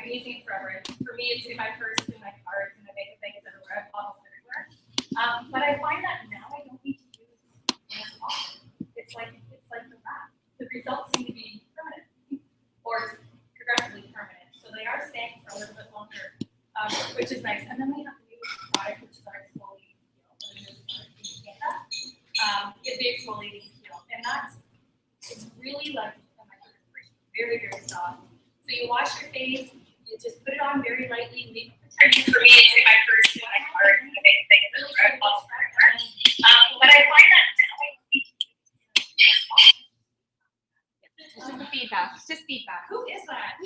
I've been using it forever. For me, it's in my purse, in my cards, in my bank things everywhere. I have bottles everywhere. But I find that now I don't need to use it as often. It's like the wrap. The results seem to be permanent or progressively permanent. So they are staying for a little bit longer, which is nice. And then we have the new product, which is our exfoliating peel. Is the exfoliating peel, and it's really like very, very soft. So you wash your face, you just put it on very lightly, leave it for 10 minutes. For me, it's in my purse, in my card, and the big things that are false forever. But I find that It's just feedback. It's just feedback. who is that?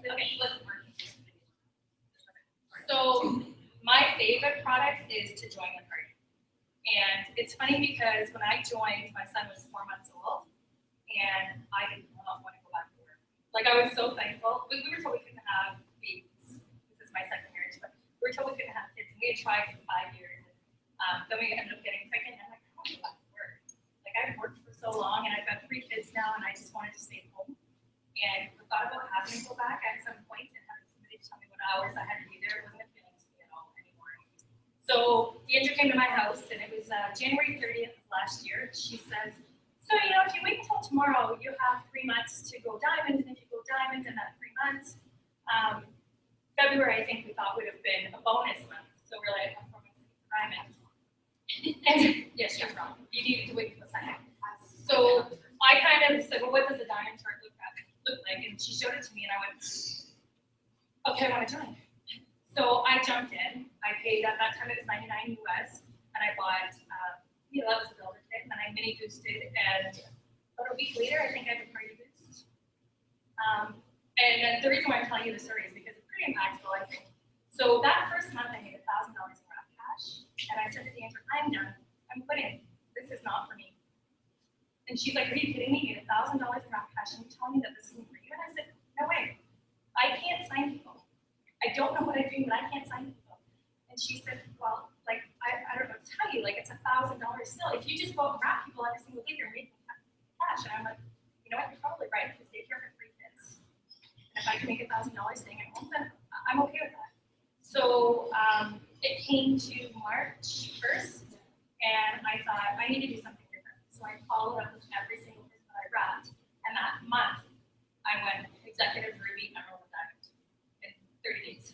Okay, let's work. So my favorite product is to join the party. And it's funny because when I joined, my son was 4 months old, and I did not want to go back to work. Like, I was so thankful. We were told we couldn't have babies. This is my second marriage, but we were told we couldn't have kids. And we had tried for 5 years. And, then we ended up getting pregnant, and I'm like, I want to go back to work. Like, I've worked for so long, and I've got 3 kids now, and I just wanted to stay home. And I thought about having to go back at some point and having somebody tell me what hours I had to be there. It wasn't appealing to me at all anymore. So Deandra came to my house, and it was January 30th of last year. She says, so, if you wait until tomorrow, you have 3 months to go diamond, and if you go diamond in that 3 months, February, I think we thought would have been a bonus month. So we're like, I'm going to diamond. And yes, you're wrong. You needed to wait for the second. So I kind of said, well, what does the diamond chart look like? And she showed it to me, and I went, okay, I want to join. So I jumped in. I paid, at that time it was $99 US, and I bought, that was a builder kit, and then I mini boosted, and about a week later, I think I had a party boost. And the reason why I'm telling you this story is because it's pretty impactful, I think. So that first month, I made $1,000 in wrap cash, and I said to Deandra, I'm done. I'm quitting. This is not for me. And she's like, are you kidding me? You made $1,000 in wrap cash, and you're telling me that this isn't for you? And I said, no way. I can't sign people. I don't know what I do, but I can't sign people. And she said, well, like, I don't know what to tell you. Like, it's $1,000 still. If you just go out and wrap people every single day, you're making cash. And I'm like, you know what? You're probably right, because they care for 3 kids. And if I can make $1,000 staying at home, then I'm okay with that. So it came to March 1st, and I thought, I need to do something different. So I followed up with every single person that I wrapped, and that month, I went executive ruby, emerald, and diamond in 30 days.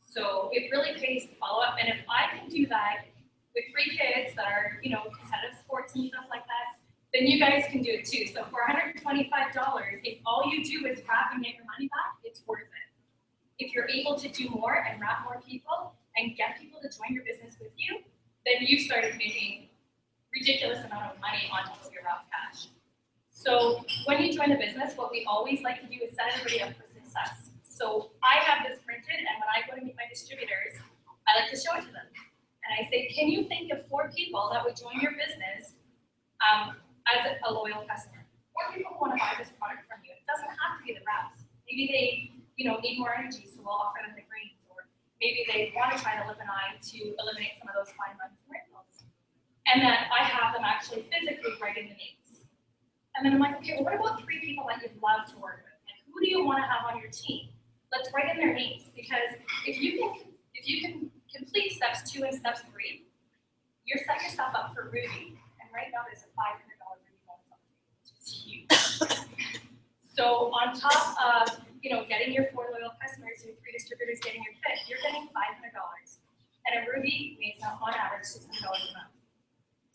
So it really pays to follow up, and if I can do that with 3 kids that are, competitive sports and stuff like that, then you guys can do it too. So for $125, if all you do is wrap and get your money back, it's worth it. If you're able to do more and wrap more people and get people to join your business with you, then you started making ridiculous amount of money on top of your wrap cash. So when you join the business, what we always like to do is set everybody up for success. So I have this printed, and when I go to meet my distributors, I like to show it to them. And I say, can you think of 4 people that would join your business as a loyal customer? 4 people who want to buy this product from you. It doesn't have to be the wraps. Maybe they need more energy, so we'll offer them the greens, or maybe they want to try to lip and eye to eliminate some of those fine lines and wrinkles. And then I have them actually physically write in the names. And then I'm like, okay, well, what about 3 people that you'd love to work with? Like, who do you want to have on your team? Let's write in their names, because if you can complete steps 2 and steps 3, you're setting yourself up for Ruby. And right now there's a $500 Ruby bonus on the table, which is huge. So on top of getting your 4 loyal customers, your 3 distributors getting your kit, you're getting $500. And a Ruby makes on average $600 a month.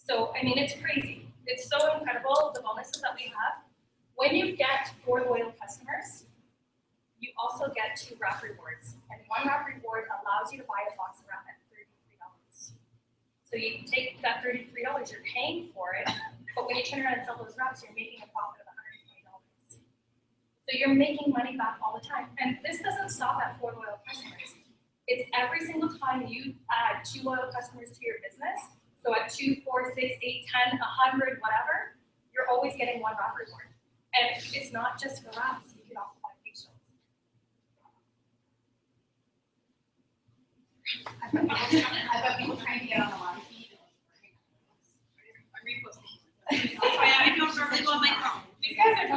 So I mean, it's crazy. It's so incredible, the bonuses that we have. When you get 4 loyal customers, you also get 2 wrap rewards. And 1 wrap reward allows you to buy a box of wrap at $33. So you take that $33, you're paying for it, but when you turn around and sell those wraps, you're making a profit of $120. So you're making money back all the time. And this doesn't stop at 4 loyal customers. It's every single time you add 2 loyal customers to your business. So at 2, 4, 6, 8, 10, 100, whatever, you're always getting 1 wrap reward. And it's not just for wraps. You can also buy facials. I've got people trying to get on the line.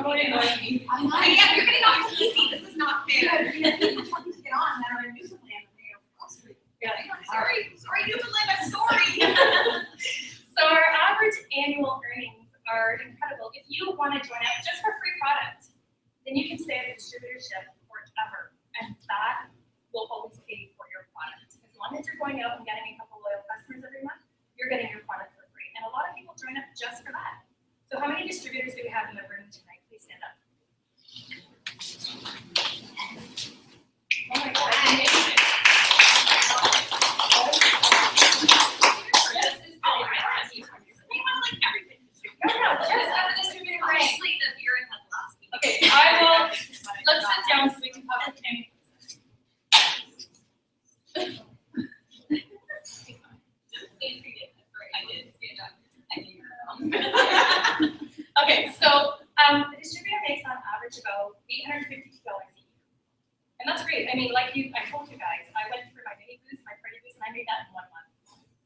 really annoying me. I'm not. Yeah, you're getting off easy. This is not fair. You have to get on, then our Newfoundland, and they are frustrated. Yeah. Sorry, Newfoundland, I'm sorry. So our average annual earnings are incredible. If you want to join up just for free product, then you can stay at the distributorship forever, and that will always pay for your product. As long as you're going out and getting a couple loyal customers every month, you're getting your product for free. And a lot of people join up just for that. So how many distributors do we have in the room tonight? Please stand up. Oh my God, that's amazing. No, just as a distributor rank. Okay, I will, let's sit down so we can talk with Tammy. Okay, so the distributor makes on average about $852 a year. And that's great. I mean, like I told you guys, I went through my mini boost, my pretty boost, and I made that in 1 month.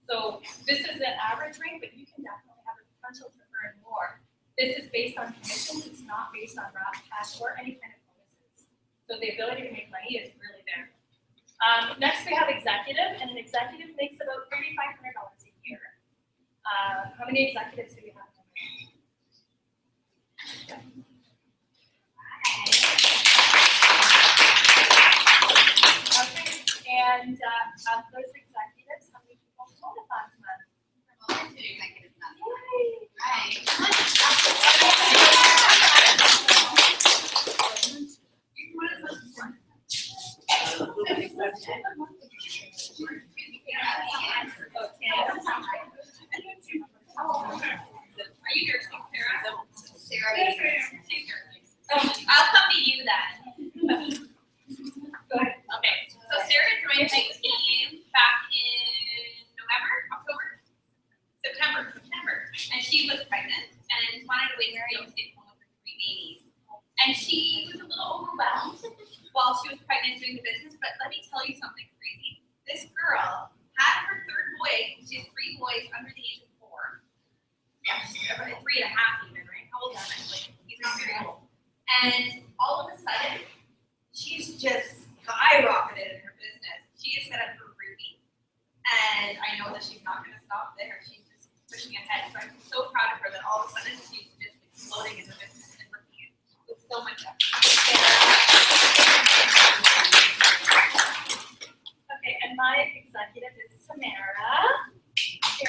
So this is an average rate, but you can definitely have the potential to earn more. This is based on commissions. It's not based on raw cash or any kind of bonuses. So the ability to make money is really there. Next, we have executive, and an executive makes about $3,500 a year. How many executives do we have? Okay, and those executives, how many people hold it last month? Are you nursing, Sarah? Sarah. Oh, I'll come to you then. go ahead. Okay, so Sarah joined my team back in September, and she was pregnant and wanted to wait to be able to stay home with her 3 babies. And she was a little overwhelmed while she was pregnant doing the business, but let me tell you something crazy. This girl had her 3rd boy. She has 3 boys under the age of 4. Yeah, she's 3 and a half even, right? How old am I? Like, he's not very old. And all of a sudden, she's just skyrocketed in her business. She is set up for Ruby. And I know that she's not going to stop there. She's just pushing ahead. So I'm so proud of her that all of a sudden she's just exploding in the business and working with so much effort. Okay, and my executive is Samara. So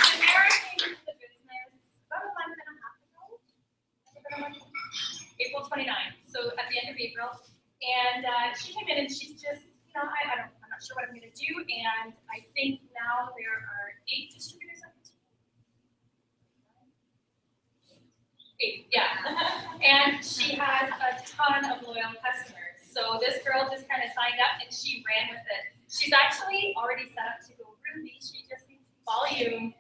Samara came into the business about a month and a half ago. April 29th, so at the end of April. And she came in and she's just, I'm not sure what I'm going to do. And I think now there are 8 distributors on the team. 8, yeah. And she has a ton of loyal customers. So this girl just kind of signed up and she ran with it. She's actually already set up to go Ruby. She just needs volume.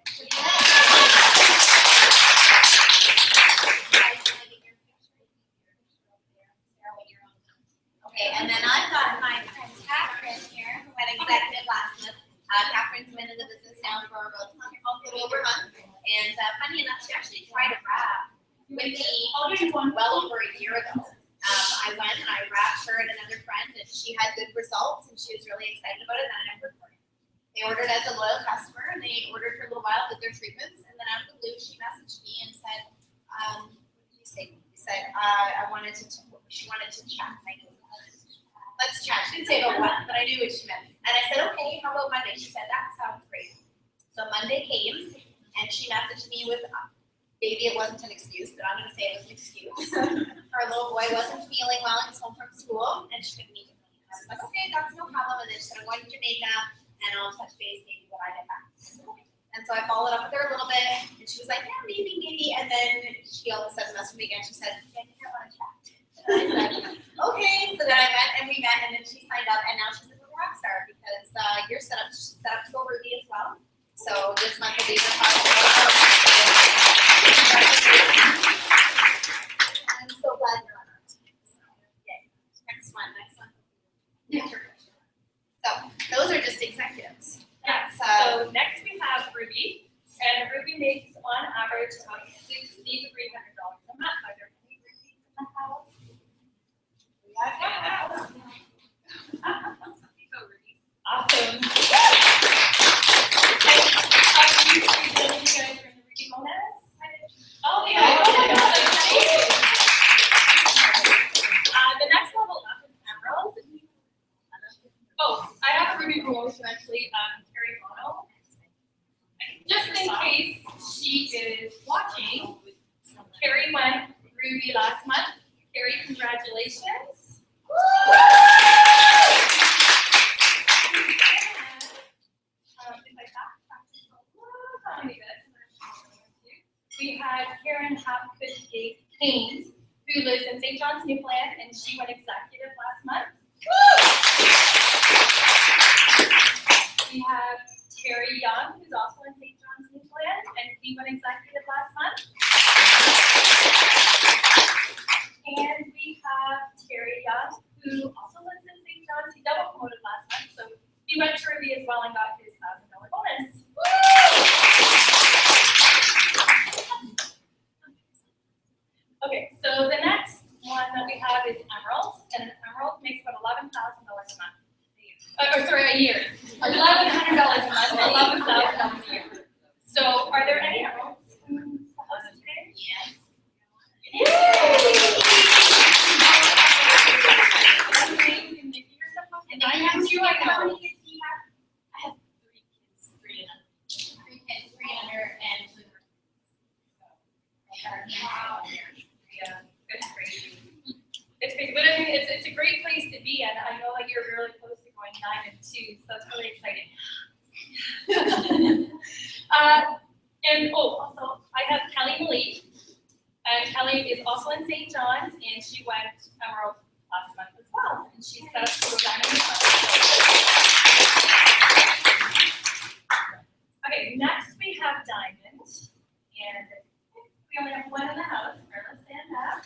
Okay, and then I've got my friend Catherine here, who went executive last month. Catherine's been in the business now for about a little over a month. And funny enough, she actually tried to wrap with me well over a year ago. I went and I wrapped her and another friend, and she had good results, and she was really excited about it, and I never heard it. They ordered as a loyal customer, and they ordered for a little while, did their treatments, and then out of the blue, she messaged me and said, what did you say? She said, she wanted to chat. And I go, let's chat. She didn't say about what, but I knew what she meant. And I said, okay, how about Monday? She said, that sounds great. So Monday came, and she messaged me with, maybe it wasn't an excuse, but I'm going to say it was an excuse. Her little boy wasn't feeling well, he was home from school, and she couldn't meet him. And I was like, okay, that's no problem. And then she said, I'm going to Jamaica, and I'll touch base maybe when I get back. And so I followed up with her a little bit, and she was like, yeah, maybe. And then she all of a sudden messaged me again. She said, I think I want to chat. And I said, okay. So then we met, and then she signed up, and now she's a little rock star because you're set up to go Ruby as well. So this month will be the I'm so glad you're on our team. So, yay. Next one. Yeah. So those are just executives. Yeah, so next we have Ruby, and Ruby makes on average about $600 to $300 a month. Are there any receipts in the house? Awesome. You guys for the Ruby bonus? Oh, yeah. The next level up is Emerald. Oh, I have a Ruby promotion actually, Carrie Bono. Just in case she is watching, Carrie won Ruby last month. Carrie, congratulations. We had Karen Hapgood Haynes, who lives in St. John's, Newfoundland, and she went executive last month. We have Terry Young, who's also in St. John's, Newfoundland, and he went executive last month. And we have Terry Young, who also lives in St. John's. He double promoted last month, so he went to Ruby as well and got his $1,000 bonus. Okay, so the next one that we have is Emerald, and an Emerald makes about $11,000 a month. A year. $1,100 a month, $11,000 a year. So, are there any Emeralds in the house today? Yes. And I have two, I How know. many kids do you have? I have 3 kids, 3 under, and 2 Wow. Yeah, it's crazy. It's crazy, but I mean, it's a great place to be, and I know that you're really close to going diamond too, so it's really exciting. Also, I have Kelly Malik. Kelly is also in St. John's, and she went Emerald last month as well, and she's set up to go diamond as well. Okay, next we have diamond, and we only have one in the house. Let's stand up.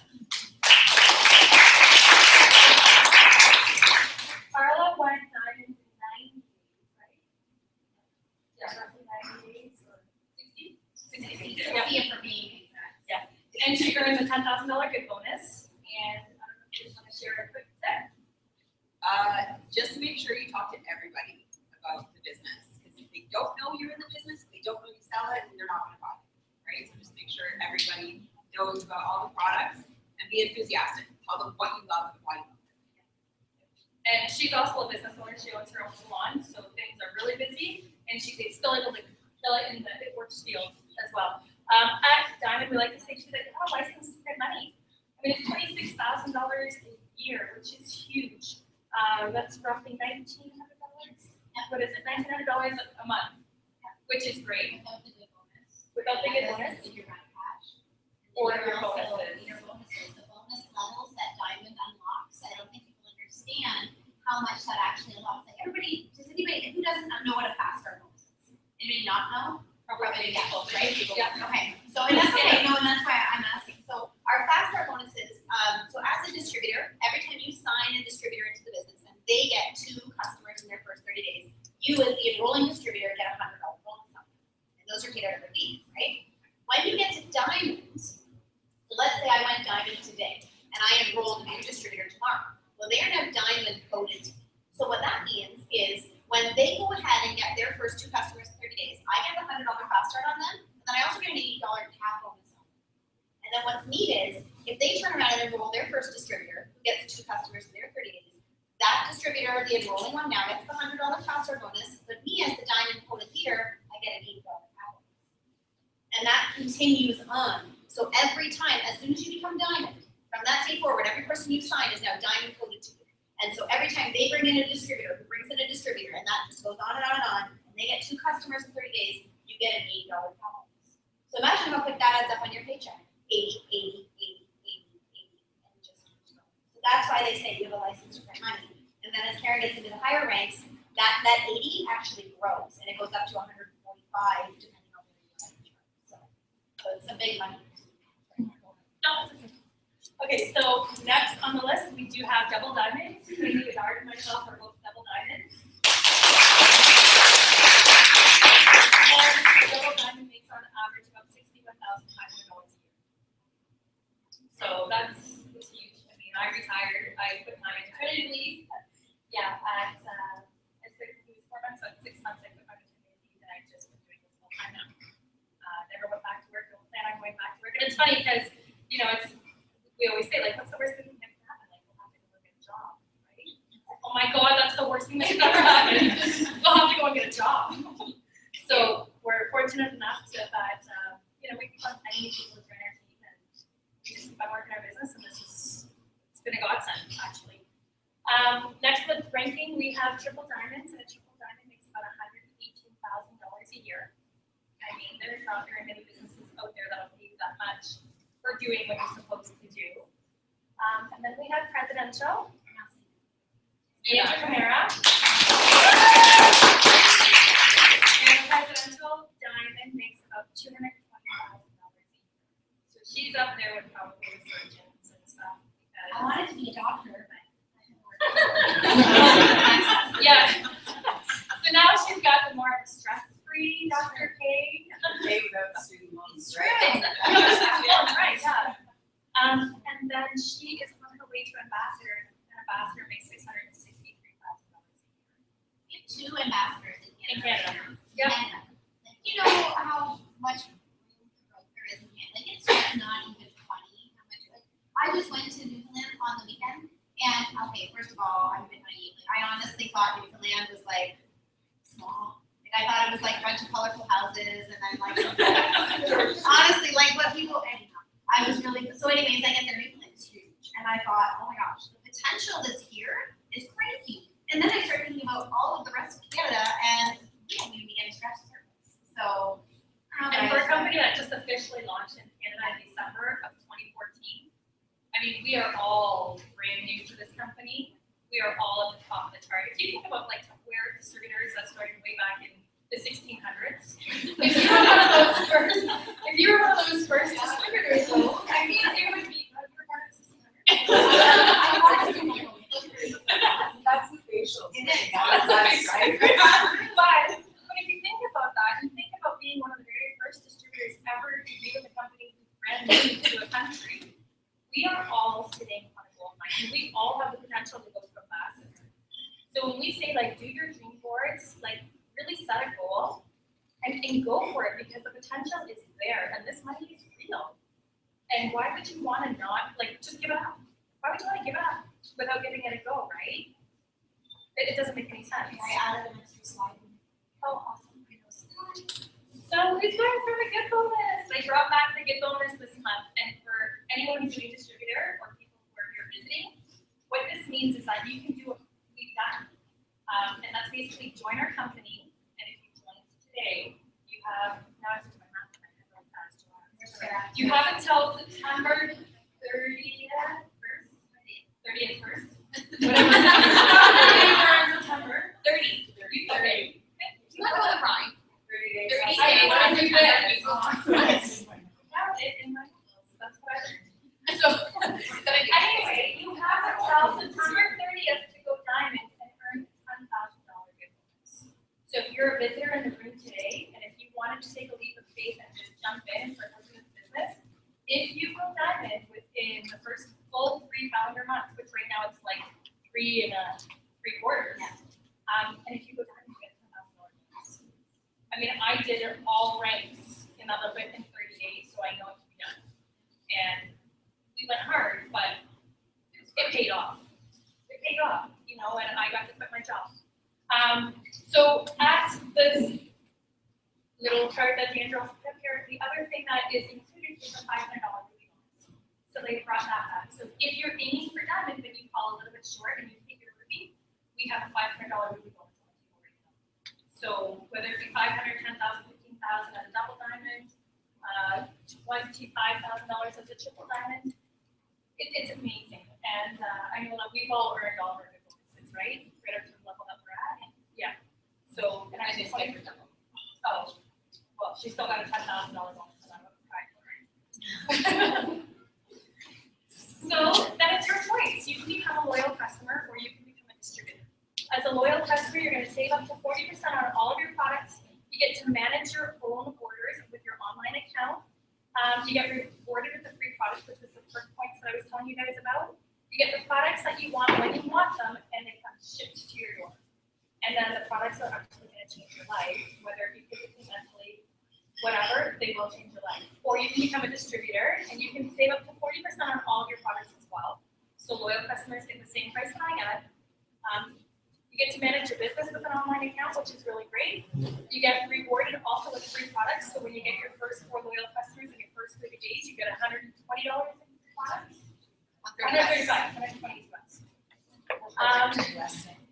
Carla went diamond in 9 days, right? Yeah, roughly 90 days or 60? 60. Yeah, for me. And she earned a $10,000 good bonus. And I don't know if you just want to share a quick tip. Just make sure you talk to everybody about the business. Because if they don't know you're in the business, they don't know you sell it, and they're not going to buy it, right? So just make sure everybody knows about all the products and be enthusiastic. Tell them what you love and why you love it. And she's also a business owner. She owns her own salon, so things are really busy. And she's still able to kill it in the works field as well. At Diamond, we like to say too that you have a license to get money. I mean, it's $26,000 a year, which is huge. That's roughly $1,900. What is it? $1,900 a month, which is great. Without the good bonus. Or your bonuses. The bonus levels that Diamond unlocks, I don't think people understand how much that actually unlocks. Like everybody, does anybody who doesn't know what a fast start bonus is? Anybody not know? Probably yeah, right? Yeah. Okay. So and that's okay. No, and that's why I'm asking. So our fast start bonuses. So as a distributor, every time you sign a distributor into the business and they get 2 customers in their first 30 days, you as the enrolling distributor get a $100 bonus on them. And those are paid out every week, right? When you get to diamonds, so let's say I went diamond today and I enrolled a new distributor tomorrow. Well, they are now diamond coded to me. So what that means is when they go ahead and get their first 2 customers in 30 days, I get a $100 fast start on them, and then I also get an $80 cap bonus on them. And then what's neat is, if they turn around and enroll their first distributor, who gets 2 customers in their 30 days, that distributor, the enrolling one now, gets the $100 fast start bonus, but me as the diamond coded leader, I get an $80 cap bonus. And that continues on. So every time, as soon as you become diamond, from that day forward, every person you sign is now diamond coded to you. And so every time they bring in a distributor, who brings in a distributor, and that just goes on and on and on, and they get 2 customers in 30 days, you get an $80 bonus. So imagine how quick that adds up on your paycheck. 80, 80, 80, 80, 80, and it just keeps going. So that's why they say you have a license to print money. And then as Karen gets into the higher ranks, that 80 actually grows, and it goes up to 145, depending on where you are in charge. So it's some big money. Okay, so next on the list, we do have double diamonds. Maybe Godard and myself are both double diamonds. And double diamond makes on average about $60,000 it's funny because, you know, we always say, like, what's the worst thing that can happen? Like, we'll have to go get a job, right? Oh my God, that's the worst thing that could ever happen. We'll have to go and get a job. So we're fortunate enough that, you know, we keep on finding people to join our team and we just keep on working our business, and it's been a godsend, actually. Next with ranking, we have triple diamonds, and a triple diamond makes about $118,000 a year. I mean, there's not very many businesses out there that'll pay you that much for doing what you're supposed to do. And then we have presidential. Andrew Camara. And a presidential diamond makes about $220,000 a year. So she's up there with probably the surgeons and stuff. I wanted to be a doctor, but. Yes. So now she's got the more stress-free Dr. K. Pay without student loans, Right, right? yeah. And then she is on her way to ambassador. An ambassador makes $663,000 a We have 2 ambassadors year in in Canada. Yeah. Yep. You know how much room for growth there is in Canada? Like, it's just not even funny how much, like, I just went to Newfoundland on the weekend, and, okay, first of all, I'm a bit naive. Like, I honestly thought Newfoundland was, like, small. Like, I thought it was, like, a bunch of colorful houses, and then, like, honestly, like, what people, anyhow, I was really, so anyways, I get there, Newfoundland is huge, and I thought, oh my gosh, the potential that's here is crazy. And then I started thinking about all of the rest of Canada, and we don't even begin to scratch the surface. So, And for a company that just officially launched in Canada in December of 2014, I mean, we are all brand new to this company. We are all at the top of the chart. If you think about like Tupperware distributors that started way back in the 1600s, if you were one of those first distributors, though, I mean, it would be you were born in 1600s. That's the facial. It is. But if you think about that, you think about being one of the very first distributors ever to be with a company who's brand new to a country. We are all sitting on a gold mine, and we all have the potential to go to ambassador. So when we say like do your dream boards, like really set a goal and go for it, because the potential is there and this money is real. And why would you want to not like just give it up? Why would you want to give it up without giving it a go, right? It doesn't make any sense. I added an extra slide. Oh, awesome. So who's going for the good bonus? I brought back the good bonus this month, and for anyone who's a new distributor or people who are here visiting, what this means is that you can do what we've done. And that's basically join our company, and if you join today, you have, now I have to do my math, you have until September 30th, whatever. September 30. Okay. You want to go with Ryan? 30 days. 30 days. I do this. Yes. Found it in my notes. That's what I learned. So, anyway, you have until September 30th to go diamond and earn a $10,000 good bonus. So if you're a visitor in the room today, and if you wanted to take a leap of faith and just jump in for this business, if you go diamond within the first full 3 calendar months, which right now it's like 3 3/4. Yeah. And if you go diamond, you get $10,000 bonus. I mean, I did all ranks in that little bit in 30 days, so I know it can be done. And we went hard, but it paid off. It paid off, you know, and I got to quit my job. So at this little chart that Dandra also put here, the other thing that is included is a $500 movie bonus. So they brought that back. So if you're aiming for diamond, but you fall a little bit short and you take your ruby, we have a $500 movie bonus on the table right now. So whether it be $500, $10,000, $15,000 as a double diamond, $25,000 as a triple diamond, it's amazing. And I know that we've all earned all of our good bonuses, right? Right up to the level that we're at. Yeah. So, and I just like, oh, well, she still got a $10,000 bonus, and I'm going to cry for her. So then it's your choice. You can become a loyal customer or you can become a distributor. As a loyal customer, you're going to save up to 40% on all of your products. You get to manage your own orders with your online account. You get rewarded with the free products, which was the first points that I was telling you guys about. You get the products that you want when you want them, and they come shipped to your door. And then the products are actually going to change your life, whether it be physically, mentally, whatever, they will change your life. Or you can become a distributor and you can save up to 40% on all of your products as well. So loyal customers get the same price that I get. You get to manage your business with an online account, which is really great. You get rewarded also with free products. So when you get your first 4 loyal customers in your first 30 days, you get $120 in products. 120 bucks.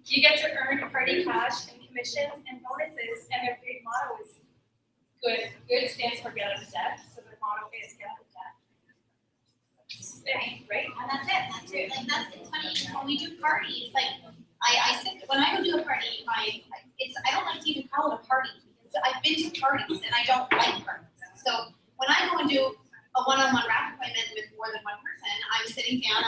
You get to earn party cash and commissions and bonuses, and their big motto is good. Good stands for get out of debt, so their motto is get out of debt. Right? And that's it. That's it. Like it's funny when we do parties. Like I sit when I go do a party. I don't like to even call it a party because I've been to parties and I don't like parties. So when I go and do a one-on-one wrap appointment with more than one person, I'm sitting down.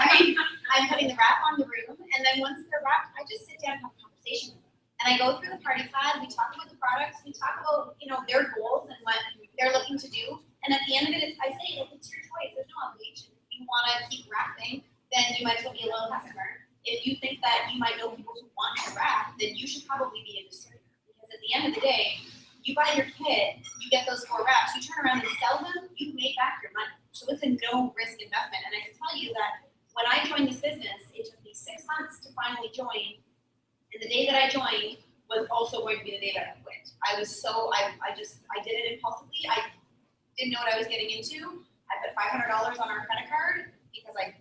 Right? I'm putting the wrap on the room, and then once they're wrapped, I just sit down and have a conversation with them. And I go through the party plan. We talk about the products. We talk about their goals and what they're looking to do. And at the end of it, I say, it's your choice. There's no obligation. If you want to keep wrapping, then you might as well be a loyal customer. If you think that you might know people who want to wrap, then you should probably be a distributor. Because at the end of the day, you buy your kit, you get those 4 wraps, you turn around and sell them, you've made back your money. So it's a no-risk investment. And I can tell you that when I joined this business, it took me 6 months to finally join. And the day that I joined was also going to be the day that I quit. I was so, I did it impulsively. I didn't know what I was getting into. I put $500 on our credit card because I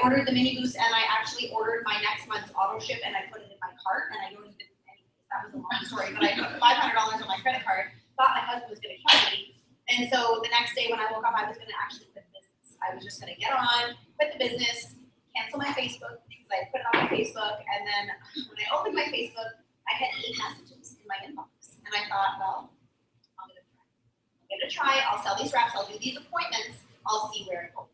ordered the mini boost and I actually ordered my next month's auto ship and I put it in my cart and I don't even, anyways, that was a long story, but I put $500 on my credit card, thought my husband was gonna kill me. And so the next day when I woke up, I was gonna actually quit the business. I was just gonna get on, quit the business, cancel my Facebook because I put it on my Facebook, and then when I opened my Facebook, I had 8 messages in my inbox. And I thought, well, I'm gonna try, I'll sell these wraps, I'll do these appointments, I'll see where it goes.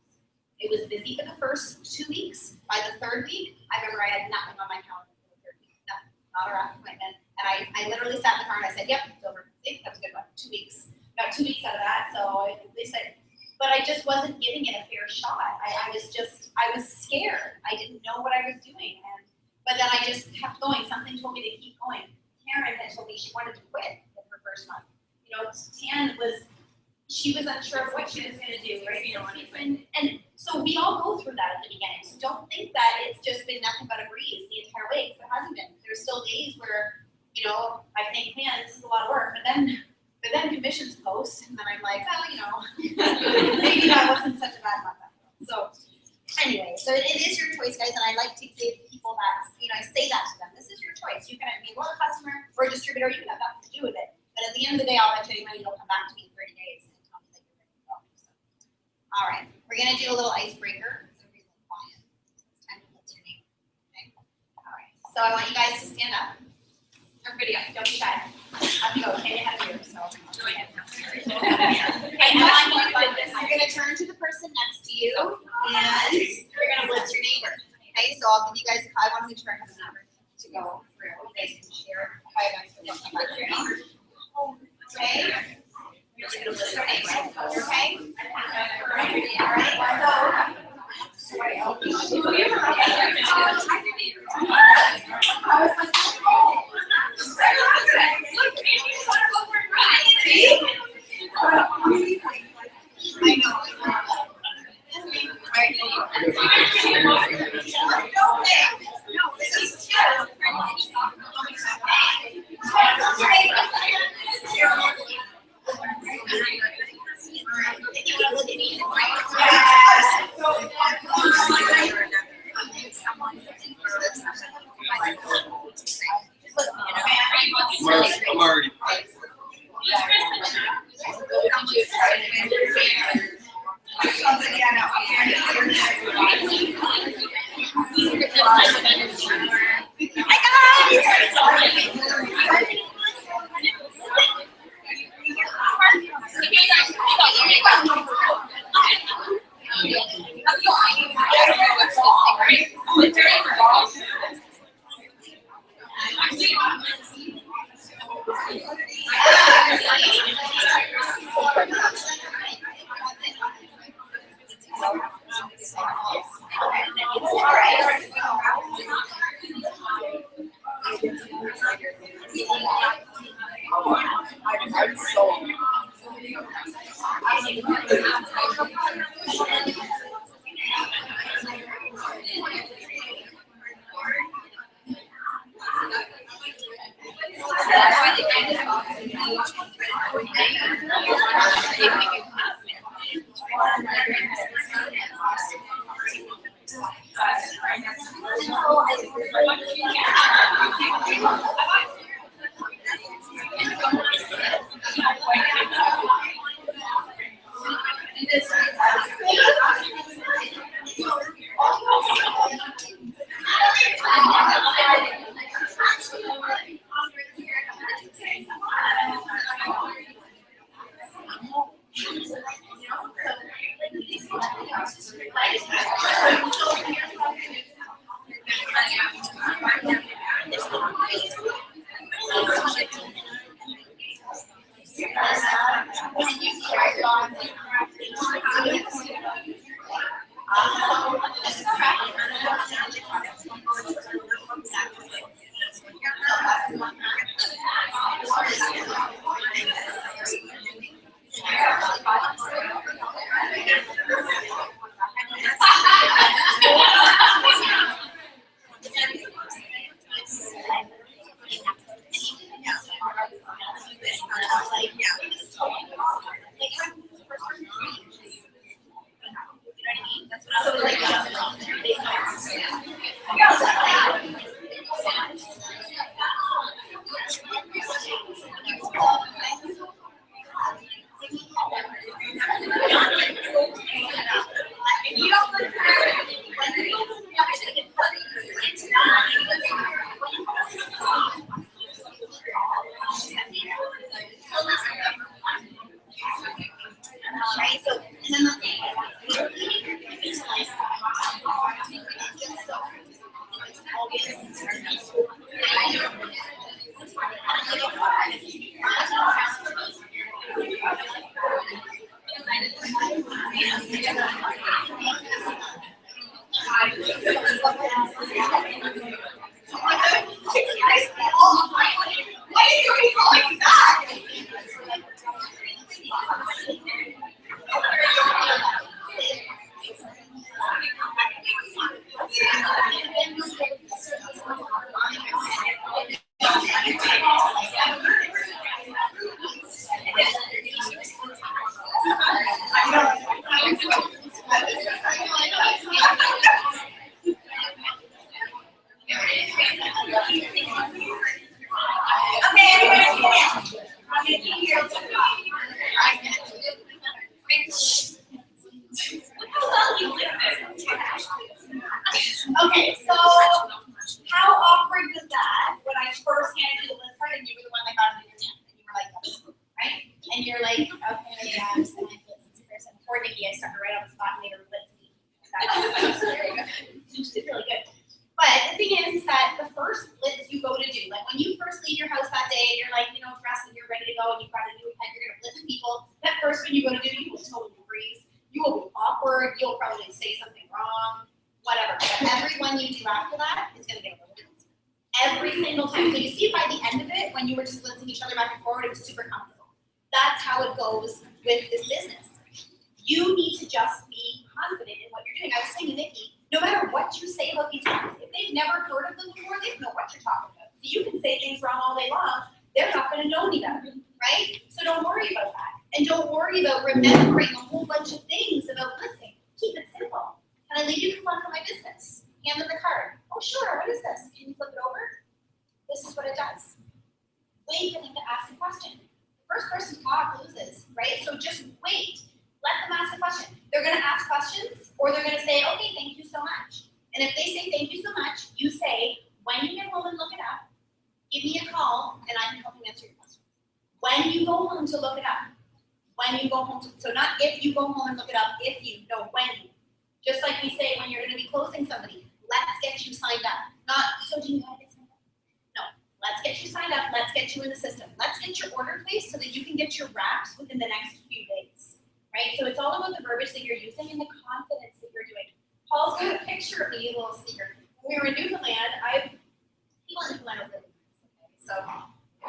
It was busy for the first 2 weeks. By the 3rd week, I remember I had nothing on my calendar for the 3rd week, nothing, not a wrap appointment. And I literally sat in the car and I said, yep, it's over. See, that was a good one, 2 weeks. Got 2 weeks out of that, so they said, but I just wasn't giving it a fair shot. I was scared. I didn't know what I was doing. But then I just kept going. Something told me to keep going. Karen had told me she wanted to quit in her first month. She was unsure of what she was going to do, right? And so we all go through that at the beginning. So don't think that it's just been nothing but a breeze the entire way, because it hasn't been. There's still days where, I think, man, this is a lot of work. But then commissions post, and then I'm like, maybe that wasn't such a bad month. So anyway, so it is your choice, guys, and I like to give people that, I say that to them. This is your choice. You can be a loyal customer or a distributor. You can have nothing to do with it. But at the end of the day, I'll bet you money you'll come back to me in 30 days and tell me that you're ready to go. So, all right, we're going to do a little icebreaker. So everybody's a little quiet. It's time to what's your name. Okay? All right, so I want you guys to stand up. Everybody, don't be shy. Have to go. Okay, I have you. So, okay, you're going to turn to the person next to you, and you're going to blitz your neighbor. Okay, so I'll give you guys, I want to make sure I have a number to go through. You guys can share. Okay? You're just going to blitz your neighbor. Okay? All right, I'm already. Right, so, and then the thing, okay, so how awkward was that when I first handed you the list card and you were the one that got it in your hand? And you were like, oh, right? And you're like, okay, yeah, I'm just gonna blitz this person. Poor Nikki, I stuck her right on the spot and made her blitz me. That's very good. She did really good. But the thing is that the first blitz you go to do, like when you first leave your house that day and you're like, you know, dressed and you're ready to go and you've got a new pen, you're gonna blitz people. That first one you go to do, you will totally freeze. You will be awkward. You'll probably say something wrong, whatever. But every one you do after that is gonna get a little bit easier. Every single time. So you see by the end of it, when you were just blitzing each other back and forward, it was super comfortable. That's how it goes with this business. You need to just be confident in what you're doing. I was saying to Nikki, no matter what you say about these guys, if they've never heard of them before, they don't know what you're talking about. So you can say things wrong all day long, they're not gonna know any better, right? So don't worry about that. And don't worry about remembering a whole bunch of things about blitzing. Keep it simple. Can I leave you coupon for my business? Hand them the card. Oh, sure, what is this? Can you flip it over? This is what it does. Wait for them to ask a question. The first person to talk loses, right? So just wait. Let them ask a question. They're gonna ask questions, or they're gonna say, okay, thank you so much. And if they say thank you so much, you say, when you get home and look it up, give me a call and I can help you answer your questions. When you go home to look it up, when you go home to, so not if you go home and look it up, if you, no, when you. Just like we say when you're gonna be closing somebody, let's get you signed up. Not, so do you want to get signed up? No, let's get you signed up, let's get you in the system. Let's get your order placed so that you can get your wraps within the next few days, right? So it's all about the verbiage that you're using and the confidence that you're doing. Paul's got a picture of me, a little sneaker. When we were in Newfoundland, people in Newfoundland are really nice, okay? So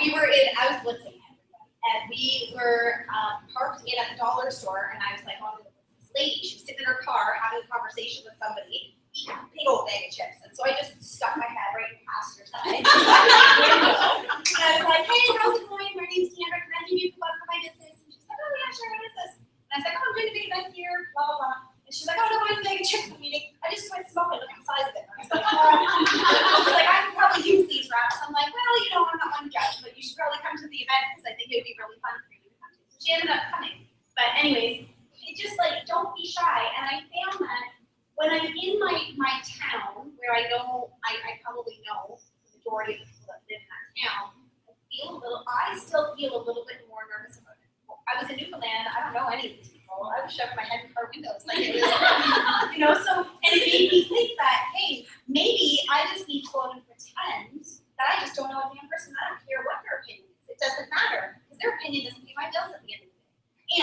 we were in, I was blitzing everybody, and we were parked in a dollar store, and I was like, oh, this lady, she was sitting in her car having a conversation with somebody, eating a big old bag of chips, and so I just stuck my head right past her side. And I was like, hey, how's it going? My name's Deandra, can I you know, I'm not one to judge, but you should probably come to the event because I think it would be really fun for you to come to. So she ended up coming. But anyways, it just like, don't be shy. And I found that when I'm in my town, where I know, I probably know the majority of the people that live in that town, I still feel a little bit more nervous about it. I was in Newfoundland, I don't know any of these people. I was shoving my head in car windows. Like it was, you know, so, and it made me think that, hey, maybe I just need to go out and pretend that I just don't know a damn person. I don't care what their opinion is. It doesn't matter, because their opinion doesn't pay my bills at the end of the day.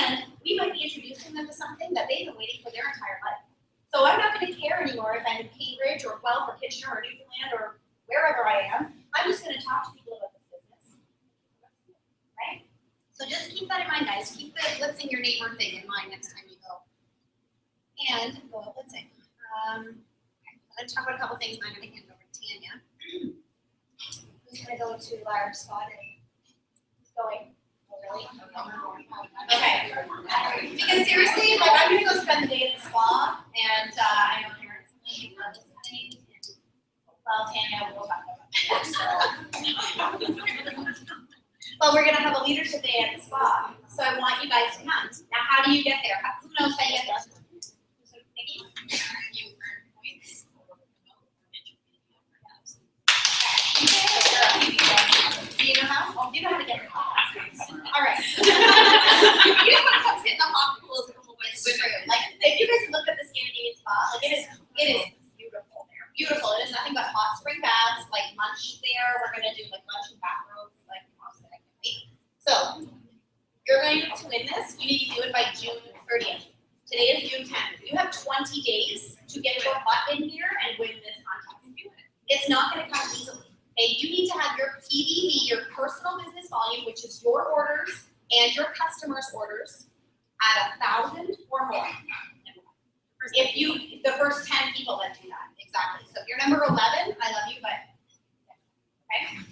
And we might be introducing them to something that they've been waiting for their entire life. So I'm not going to care anymore if I'm in Cambridge or Guelph or Kitchener or Newfoundland or wherever I am. I'm just going to talk to people about this business. Right? So just keep that in mind, guys. Keep the what's in your neighbor thing in mind next time you go. And go out, let's say. I'm going to talk about a couple things and I'm going to hand over to Tanya. Who's going to go to our SWAT? Who's going? Oh, really? Okay. Because seriously, like I'm gonna go spend the day in the spa, and I know parents are listening. Well, Tanya will talk about that. But we're gonna have a leadership day at the spa, so I want you guys to come. Now, how do you get there? Who knows how you get there? Nikki? You earn points or Do you know how? Oh, you know how to get there. All right. You just want to come sit in the hot pools and come away It's with true. Like, if you guys look at the Scandinavian spa, like it is beautiful there. Beautiful. It is nothing but hot spring baths, like lunch there. We're gonna do like lunch and bath robes, like Mom said, I can't wait. So you're going to win this. You need to do it by June 30th. Today is June 10th. You have 20 days to get your butt in here and win this contest. It's not gonna come easily. Okay, you need to have your PBV, your personal business volume, which is your orders and your customers' orders, at 1,000 or more. If you, the first 10 people that do that, exactly. So if you're number 11, I love you, but, okay?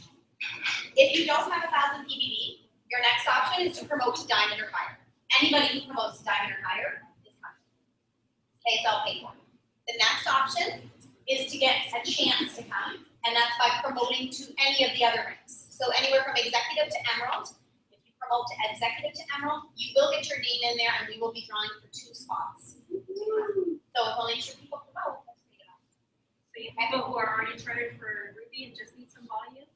If you don't have 1,000 PBV, your next option is to promote to diamond or higher. Anybody who promotes to diamond or higher is coming. Okay, it's all paid for. The next option is to get a chance to come, and that's by promoting to any of the other ranks. So anywhere from executive to emerald. If you promote to executive to emerald, you will get your name in there, and we will be drawing for 2 spots. So if only 2 people promote, let's make it up. So you people who are already chartered for Ruby and just need some volume,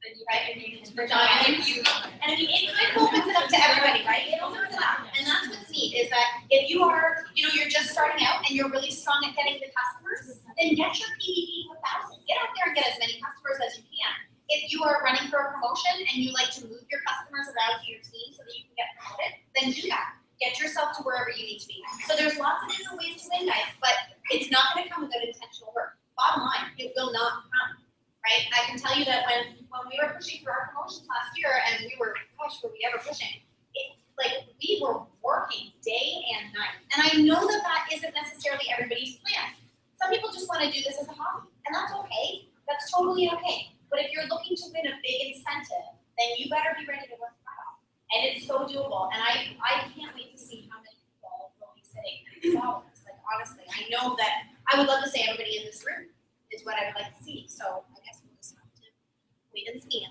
then you get your name into the Diamond. diamond. And I mean, it kind of opens it up to everybody, right? It opens it up. And that's what's neat, is that if you are, you know, you're just starting out and you're really strong at getting the customers, then get your PBV to 1,000. Get out there and get as many customers as you can. If you are running for a promotion and you like to move your customers around to your team so that you can get promoted, then do that. Get yourself to wherever you need to be. So there's lots of different ways to win, guys, but it's not going to come without intentional work. Bottom line, it will not come. Right? I can tell you that when we were pushing for our promotions last year, and we were, gosh, were we ever pushing? Like we were working day and night. And I know that that isn't necessarily everybody's plan. Some people just want to do this as a hobby, and that's okay. That's totally okay. But if you're looking to win a big incentive, then you better be ready to work that out. And it's so doable. And I can't wait to see how many people will be sitting and install this. Like honestly, I know that I would love to say everybody in this room is what I would like to see. So I guess we'll just have to wait and see.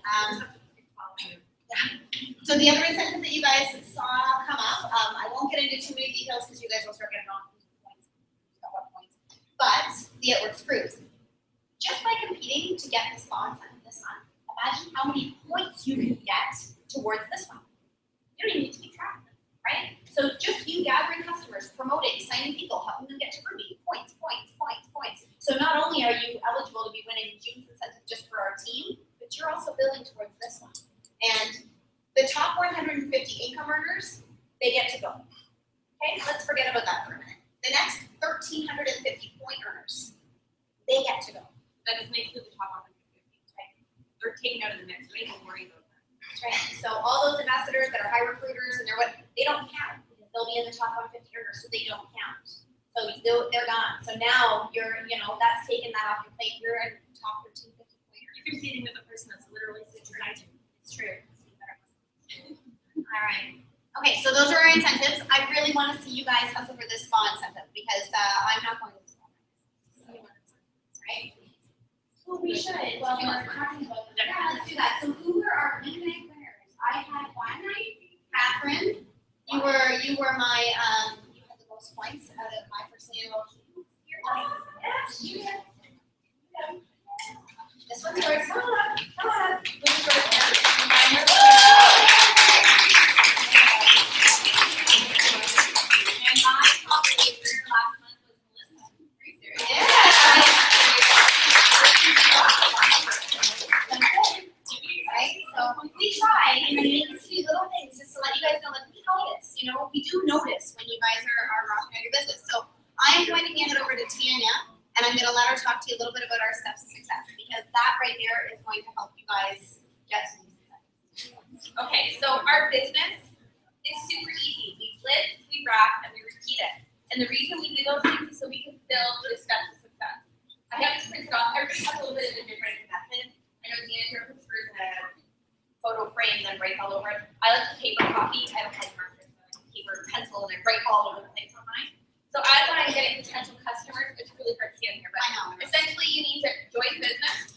So the other incentive that you guys saw come up, I won't get into too many details because you guys will start getting off these points. But the It Works Cruise. Just by competing to get the spa incentive this month, imagine how many points you can get towards this one. You don't even need to keep track of them, right? So just you gathering customers, promoting, signing people, helping them get to Ruby, points, points, points, points. So not only are you eligible to be winning June's incentive just for our team, but you're also building towards this one. And the top 150 income earners, they get to go. Okay, let's forget about that for a minute. The next 1,350 point earners, they get to go. That doesn't include the top 150, right? They're taken out of the mix, we don't worry about that. That's right. So all those ambassadors that are high recruiters and they don't count because they'll be in the top 150 earners, so they don't count. So they're gone. So now that's taken that off your plate. You're in the top 1,350 pointers. You're competing with a person that's literally beside you. It's true. All right. Okay, so those are our incentives. I really want to see you guys hustle for this spa incentive because I'm not going to the spa. Right? Well, we should. Well, we were talking about that. Yeah, let's do try, and then make these few little things just to let you guys know that we notice, you know, we do notice when you guys are rocking out your business. So I'm going to hand it over to Tanya, and I'm gonna let her talk to you a little bit about our steps to success, because that right there is going to help you guys get to success. Okay, so our business is super easy. We flip, we wrap, and we repeat it. And the reason we do those things is so we can build the steps to success. I have this printed off. Everybody has a little bit of a different method. I know Deanna here prefers a photo frame and write all over it. I like the paper copy. I don't like markers, so I like paper pencil and I write all over the place on mine. So as I'm getting potential customers, it's really hard to see on here, but I know. essentially you need to join the business,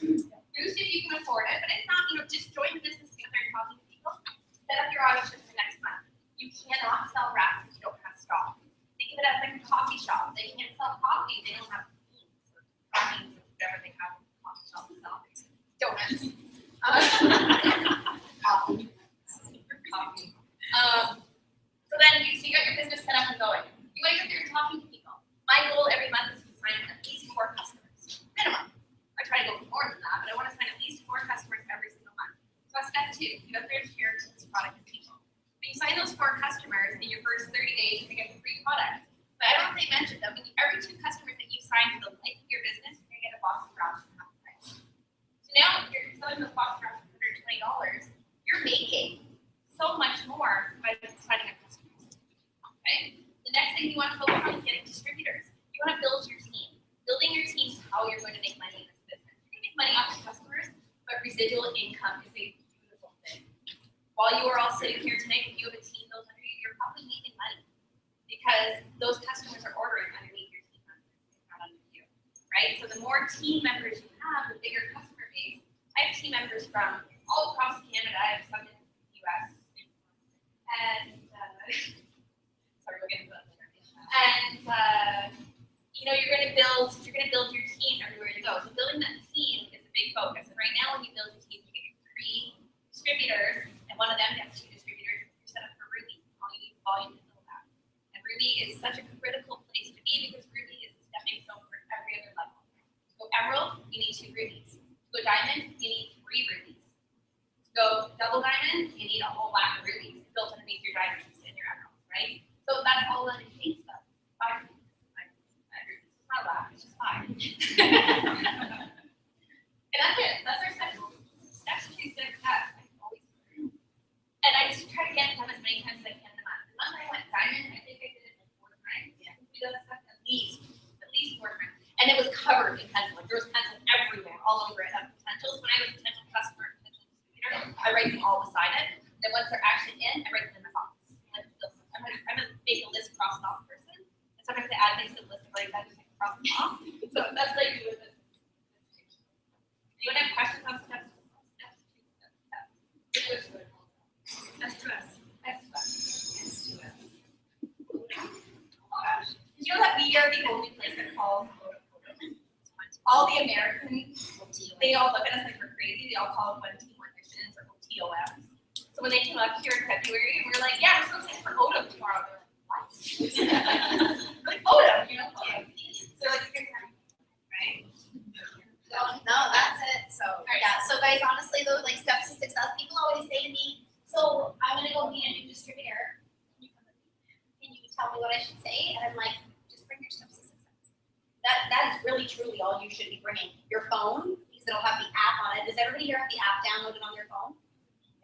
boost if you can afford it, but if not, you know, just join the business together and talking to people. Set up your audition for next month. You cannot sell wraps if you don't have stock. Think of it as like a coffee shop. They can't sell coffee, they don't have beans or grains or whatever they have in the coffee shop to sell. Donuts. Coffee. Coffee. So then you got your business set up and going. You want to get there and talking to people. My goal every month is to sign at least 4 customers, minimum. I try to go for more than that, but I want to sign at least 4 customers every single month. So that's step 2. You go there and share this product with people. When you sign those 4 customers in your first 30 days, you're going to get a free product. But I don't think I mentioned that when every 2 customers that you sign for the life of your business, you're going to get a box of wraps for half the price. So now you're selling those box of wraps for $120. You're making so much more by signing up customers. Okay? The next thing you want to focus on is getting distributors. You want to build your team. Building your team is how you're going to make money in this business. You're going to make money off your customers, but residual income is a beautiful thing. While you are all sitting here tonight, if you have a team built under you, you're probably making money because those customers are ordering underneath your team members, not under you, right? So the more team members you have, the bigger customer base. I have team members from all across Canada. I have some in the US. And sorry, we'll get into that later. And you know, you're gonna build your team everywhere you go. So building that team is a big focus. And right now when you build your team, you get your 3 distributors, and one of them gets 2 distributors. You're set up for Ruby. All you need is volume to build that. And Ruby is such a critical place to be because Ruby is the stepping stone for every other level. To go Emerald, you need 2 rubies. To go Diamond, you need 3 rubies. To go Double Diamond, you need a whole whack of rubies built underneath your diamonds and your emeralds, right? So that's all that it takes, though. 5 rubies. It's not a lot, it's just 5. And that's it. That's our steps to success. And I just try to get them as many times as I can in a month. The month I went Diamond, I think I did it like 4 times. Yeah. We did that stuff at least 4 times. And it was covered in pencil. Like, there was pencil everywhere, all over it. Of potentials. When I have a potential customer, potential distributor, I write them all beside it. Then once they're actually in, I write them in the box. I'm a make a list cross off person. And sometimes I add things to the list of like I just cross them off. So that's what I do with this. Anyone have questions on steps? Steps to us. Did you know that we are the only place that calls all the Americans? They all look at us like we're crazy. They all call it one-team auditions or OTOMs. So when they came up here in February, we were like, yeah, we're so excited for Odom tomorrow. They're like, what? Like Odom, you know? So like, right? No, that's it. So yeah. So guys, honestly though, like steps to success, people always say to me, so I'm gonna go be a new distributor. Can you tell me what I should say? And I'm like, just bring your steps to success. That is really truly all you should be bringing. Your phone, because it'll have the app on it. Does everybody here have the app downloaded on their phone?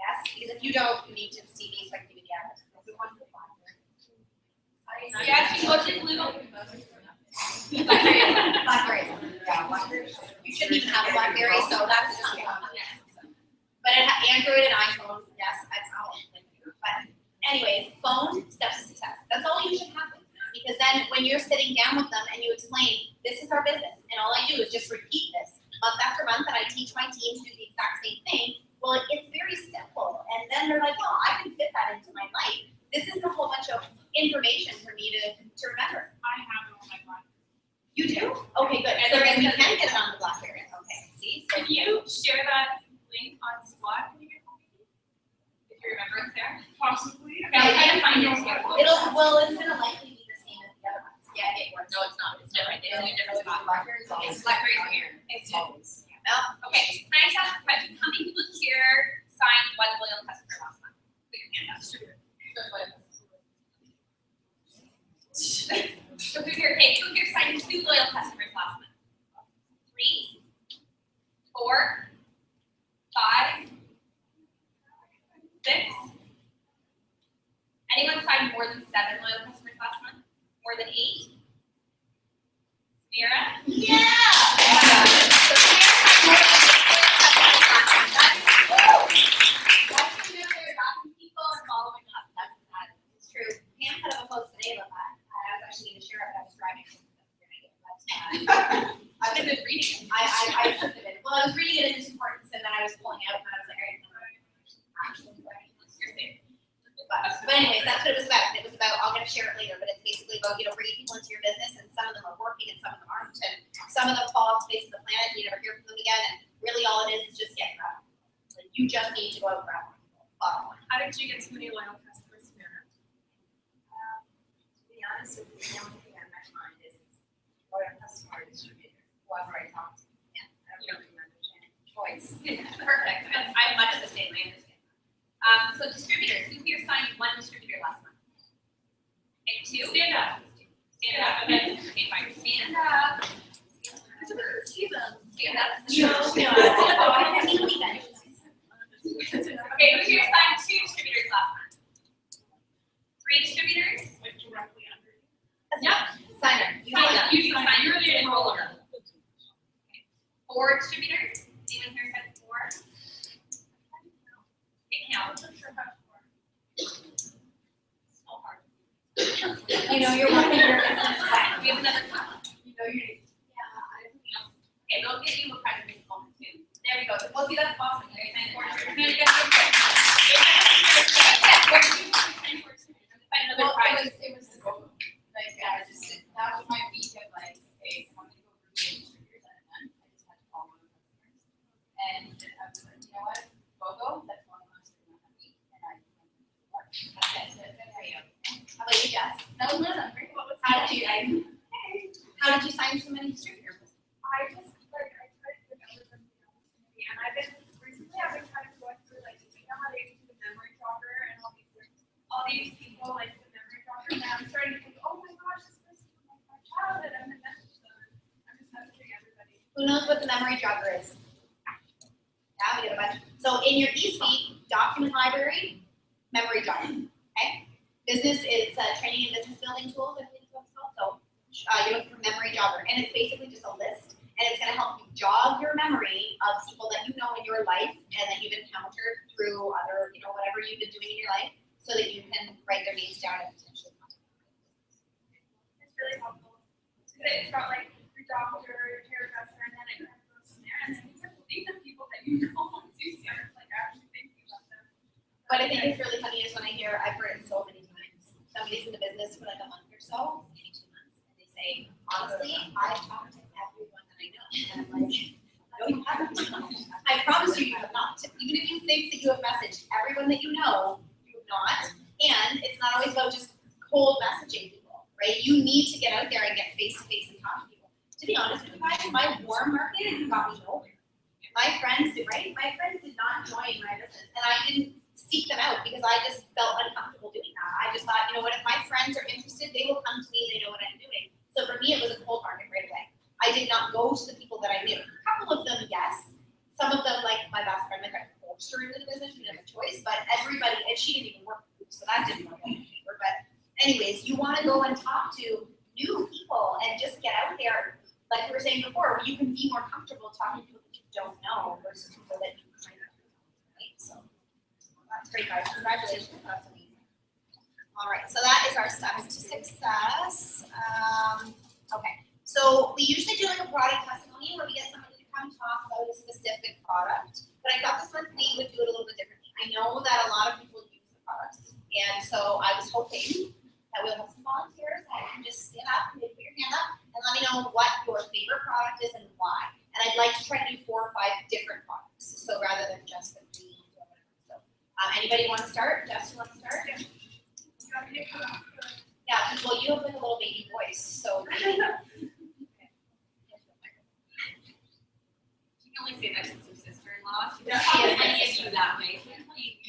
Yes. Because if you don't, you need to see me so I can give you the app. Yes, you looked at Blue. Blackberry. Yeah, Blackberry. You shouldn't even have a Blackberry, so that's just but it Android and iPhone, yes, that's how. But anyways, phone, steps to success. That's all you should have. Because then when you're sitting down with them and you explain, this is our business, and all I do is just repeat this month after month, and I teach my team to do the exact same thing. Well, it's very simple. And then they're like, well, I can fit that into my life. This is a whole bunch of information for me to remember. I have it on my phone. You do? Okay, good. So then we can get it on the Blackberry. Okay, see? So Can you share that link on SWAT? If you remember it there? Possibly. Okay, I'll try to find it here. well, it's gonna likely be the same as the other ones. Yeah, it works. No, it's not. It's different. It's in a different spot. Blackberry's always. It's Blackberry's here. It's always. Okay, can I just ask a question? How many people here signed one loyal customer last month? Put your hand up. So who here signed 2 loyal customers last month? 3, 4, 5, 6. Anyone signed more than 7 loyal customers last month? More than 8? Mira? Yeah! So Pam had more than 6 loyal customers last month. Watching them, they're talking to people and following up. It's true. Pam put up a post today about that. I was actually going to share it, but I was driving. I've been reading it. I took it in. Well, I was reading it in its importance, and then I was pulling out, and I was like, all right, actually, but anyways, that's what it was about. It was about, I'm gonna share it later, but it's basically about, bringing people into your business, and some of them are working and some of them aren't, and some of them fall off the face of the planet, you never hear from them again, and really all it is just getting grab. Like, you just need to go out and grab more people. Bottom line. How did you get so many loyal customers, Mira? To be honest with you, the only thing on my mind is loyal customer distributor, whoever I talk to. Yeah. I don't really understand choice. Perfect. I'm much the same. I understand. So distributors, who here signed 1 distributor last month? Okay, 2? Stand up. Stand up. Okay, fine. Stand up. Stand up. Okay, who here signed 2 distributors last month? 3 distributors? Like directly under you. Yep. Signer. You Sign sign up. up. You sign. You're the enroller. 4 distributors? Anyone here said 4? Okay, count. So hard. You're working your business. We have another count. Yeah. Okay, they'll give you a present this moment too. There we go. Well, see, that's awesome. You guys signed 4 distributors. You're gonna get find another prize. It was like, that was my week of like, okay, I'm gonna go through the distributors at an event. I just had to call one of the customers. And I was like, you know what, BOGO, that's one of us doing that week, and I went to work. That's it, good for you. How about you, Jess? That was Liz, great. How did you sign so many distributors? I just I tried to remember them, and I've been kind of going through like, how they do the memory jogger and all these people like the memory jogger, and I'm starting to think, oh my gosh, this person is like my childhood. I'm just messaging everybody. Who knows what the memory jogger is? Yeah, we got a bunch. So in your eSuite document library, memory jogger, okay? Business is training and business building tools, I think is what it's called. So you're looking for memory jogger, and it's basically just a list, and it's gonna help you jog your memory of people that you know in your life and that you've encountered through other, whatever you've been doing in your life, so that you can write their names down and potentially contact them. It's really helpful. It's got like your doctor, your hairdresser, and then it kind of goes from there. And then you can think of people that you know once you start like actually thinking about them. What I think is really funny is when I've heard it so many times. Somebody's in the business for like a month or so, maybe 2 months, and they say, honestly, I've talked to everyone that I know. And I'm like, no, you haven't. I promise you have not. Even if you think that you have messaged everyone that you know, you have not. And it's not always about just cold messaging people, right? You need to get out there and get face to face and talk to people. To be honest with you guys, my warm marketing got me nowhere. My friends did not join my business, and I didn't seek them out because I just felt uncomfortable doing that. I just thought, you know what, if my friends are interested, they will come to me, they know what I'm doing. So for me, it was a cold market right away. I did not go to the people that I knew. A couple of them, yes. Some of them, like my best friend, I forced her into the business, she didn't have a choice, but everybody, and she didn't even work with me, so that didn't work out in favor. But anyways, you want to go and talk to new people and just get out there, like we were saying before, where you can be more comfortable talking to people that you don't know versus people that you kind of know, right? So that's great, guys. Congratulations. That's amazing. All right, so that is our steps to success. Okay, so we usually do like a product testimony where we get somebody to come talk about a specific product, but I thought this month we would do it a little bit differently. I know that a lot of people use the products, and so I was hoping that we'll have some volunteers that can just stand up and put your hand up and let me know what your favorite product is and why. And I'd like to try to do 4 or 5 different products, so rather than just the 3 or whatever. So anybody want to start? Jess, you want to start? Yeah, well, you have like a little baby voice, so. You can only say that to your sister-in-law. She is you that way.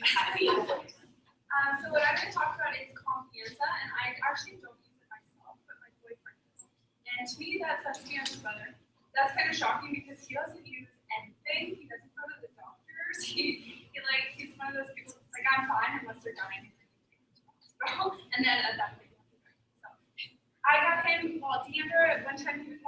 So what I'm gonna talk about is confianza, and I actually don't use it myself, but my boyfriend does. And to me, that sets me as a mother. That's kind of shocking because he doesn't use anything. He doesn't go to the doctors. He's one of those people that's like, I'm fine unless they're dying. And then at that point, so I got him, well, Deandra, one time he was